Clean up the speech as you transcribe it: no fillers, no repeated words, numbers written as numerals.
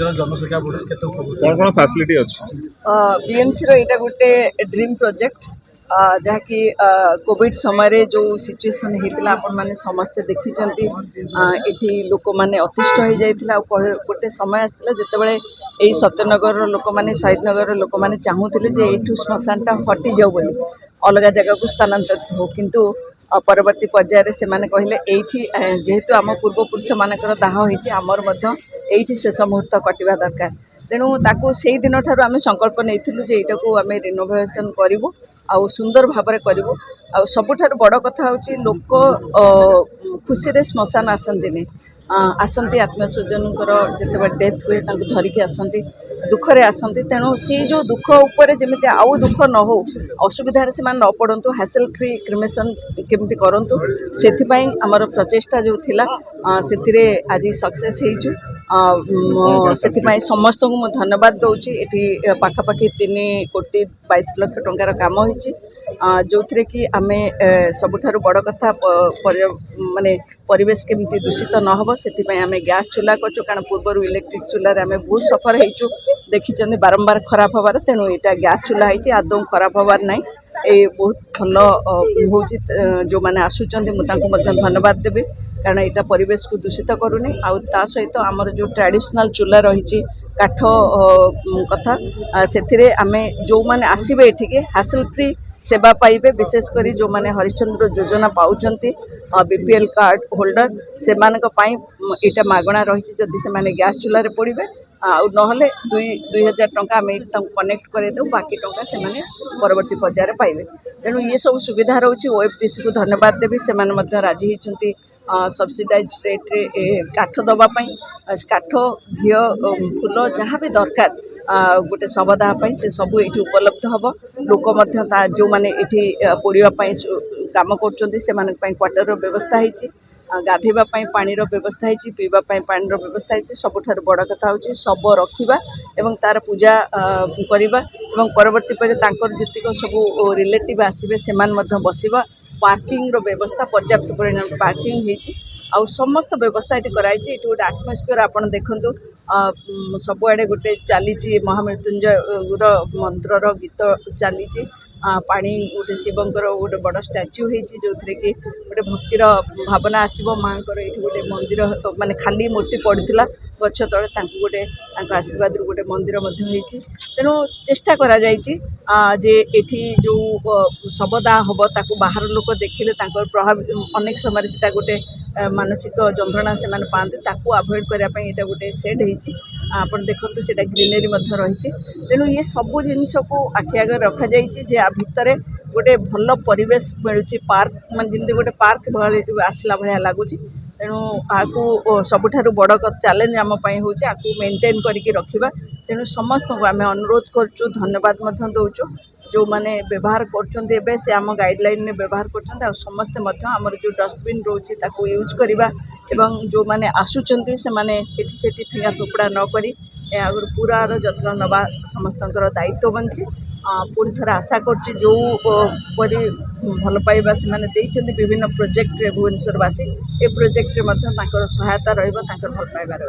जनसंख्या कौन फैसिलिटी अच्छी बीएमसी रो एटा गोटे ड्रीम प्रोजेक्ट जहाँकि कोविड समय जो सिचुएसन होता आपण मैंने समस्ते देखी ये लोक मैंने अतिष्ठ हो जाता गोटे समय आसला जितेबाला यही सत्यनगर लोक मैंने शहीद नगर लोक मैंने चाहूले जे यू श्मशानटा हटि जाऊ बोली अलग जगह को स्थानांतरित हो किंतु परवर्ती पर्यायर से मैंने कहले एठी जेहेतु आम पूर्वपुरुष मानकर दाह होती आमर एठी शेष मुहूर्त कटिवा दरकार तेणु ताकू से दिन ठार आम संकल्प नहीं जे यहाँ को आम रिनोवेशन करूँ आउ सुंदर भाव करूँ आ सबुठार बड़ कथा हूँ लोक खुशी रे श्मशान आसती आसती आत्मीयस्वजनकर जिते डेथ हुए धरिकी आसती दुखरे आसती तेणु सी जो दुख उपर जमी आउ दुख न हो असुविधा से न पड़तु हासिल फ्री क्रिमेसन केमती करूँ से आमर प्रचेषा जो थिला से आज सक्सेस से समस्त को मुझे धन्यवाद दूसरी ये पाखापाखि 3 कोटी 22 लाख टंकार काम होती जो थे कि आम सबुठार बड़ कथा माने परिवेश केमती दूषित न हो से आम गैस चूल्हा करचु कारण पूर्व इलेक्ट्रिक चूल्हा आम बहुत सफर होइचु देखी बारंबार खराब हबार तेणु यहाँ गैस चूल्हा होती आदौ खराब हबार ना ये बहुत भल हो जो मैंने आसुच्च मुझे धन्यवाद देवी कारण यहाँ परिवेश को दूषित करूनी आ सहित आमर जो ट्रेडिशनल चूल्हा रही काठ कथा से आम जो मैंने आसबे ये हासिल फ्री सेवा पाइबे विशेषकर जो मैंने हरिश्चंद्र योजना पाँच बीपीएल कार्ड होल्डर से यहाँ मागणा रही जदि से गैस चूल्हा पड़े आउ ना 2000 टंका आम कनेक्ट करदेव बाकी टंका से परवर्ती पर्यायर पाइबे तेणु ये सब सुविधा रोचे ओएफडीसी को धन्यवाद देवी से राजी होती सब्सिडाइज रेट रे काठ दवापाई काठ घी फूल जहाँ भी दरकार गोटे शवदाह से सबू ये उपलब्ध हम लोक जो मैंने ये पोड़ापी कम कर क्वार्टर व्यवस्था होती गाधेवाई पानी व्यवस्था होती पीवाई पानी व्यवस्था होती सबुठार बड़ कथा हूँ शव रखा एवं तार पूजा करवा परवर्ती पर जीतक सब रिलेटिव आसबे से बसवा पार्किंग व्यवस्था पर्याप्त परिमाण पार्किंग होती आउ समस्त व्यवस्था ये कराई गोटे आटमोस्फियर आप देखु सबुआड़े गोटे चली महामृत्युंजय मंत्र गीत चली पानी गोटे शिवंकर गोटे बड़ स्टाच्यू होती जो थे कि गोटे भक्तिर भावना आसो माँ ये गोटे मंदिर माने खाली मूर्ति पड़ा गछ तले गोटे आशीर्वाद गोटे मंदिर तेणु चेष्टा करा जे एठी जो शवदाह हम ताकू बाहर लोक देखिले प्रभावित अनेक समय से गोटे मानसिक जंत्रणा से पाते ताकू अवॉइड करने यहाँ गोटे सेट होती आप देखते से ग्रीनरी रही तेणु ये सबू जिनस को आखि आगे रखा जा भितर गोटे भल परिवेश मिलूँ पार्क मान जमी गोटे पार्क आसला भाया लगुच तेणु आपको सबुठारु बड़ चैलेंज आम हूँ आपको मेंटेन करके रखा तेणु समस्त को आम अनुरोध करुँ धन्यवाद दौचु जो मैंने व्यवहार कर से आम गाइडलाइन में व्यवहार कर समस्ते आमर जो डस्टबिन रोचे यूज करवा एवं जो मैंने आसुच्च से फिंगा फोपड़ा नक पूरा जत्न नवा समस्त दायित्व बनची पुणी थर आशा कर जो परी भल पाइबा से विभिन्न प्रोजेक्ट भुवनेश्वरवासी ए प्रोजेक्ट सहायता रहा भल पाइबार।